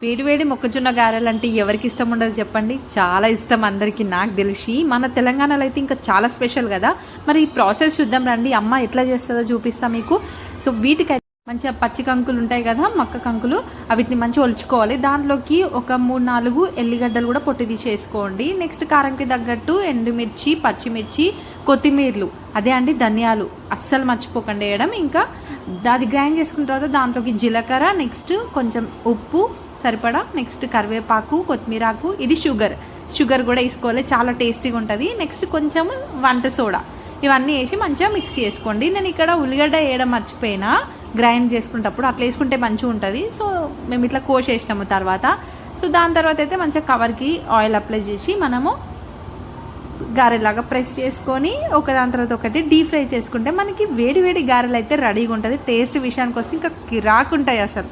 వేడి వేడి మొక్కజొన్న గారెలు అంటే ఎవరికి ఇష్టం ఉండదు చెప్పండి. చాలా ఇష్టం అందరికి. నాకు తెలిసి మన తెలంగాణలో అయితే ఇంకా చాలా స్పెషల్ కదా. మరి ఈ ప్రాసెస్ చూద్దాం రండి. అమ్మ ఎట్లా చేస్తుందో చూపిస్తా మీకు. సో వీటికి మంచిగా పచ్చి కంకులు ఉంటాయి కదా, మక్క కంకులు, వీటిని మంచిగా ఒలుచుకోవాలి. దాంట్లోకి ఒక 3-4 ఎల్లిగడ్డలు కూడా పొట్టి తీసేసుకోండి. నెక్స్ట్ కారంకి తగ్గట్టు ఎండుమిర్చి, పచ్చిమిర్చి, కొత్తిమీరలు, అదే అండి ధనియాలు అస్సలు మర్చిపోకండి వేయడం. ఇంకా అది గ్రైండ్ చేసుకున్న తర్వాత దాంట్లోకి జీలకర్ర, నెక్స్ట్ కొంచెం ఉప్పు సరిపడా, నెక్స్ట్ కరివేపాకు, కొత్తిమీరాకు, ఇది షుగర్ కూడా వేసుకోవాలి, చాలా టేస్టీగా ఉంటుంది. నెక్స్ట్ కొంచెం వంట సోడా, ఇవన్నీ వేసి మంచిగా మిక్స్ చేసుకోండి. నేను ఇక్కడ ఉల్లిగడ్డ వేయడం మర్చిపోయినా, గ్రైండ్ చేసుకునేటప్పుడు అట్లా వేసుకుంటే మంచిగా ఉంటుంది. సో మేము ఇట్లా కోసేసినాము తర్వాత. సో దాని తర్వాత అయితే మంచిగా కవర్కి ఆయిల్ అప్లై చేసి మనము గారెలాగా ప్రెస్ చేసుకొని ఒకదాని తర్వాత ఒకటి డీప్ ఫ్రై చేసుకుంటే మనకి వేడి వేడి గారెలు అయితే రెడీగా ఉంటుంది. టేస్ట్ విషయానికి వస్తే ఇంకా కిరాకు ఉంటాయి అసలు.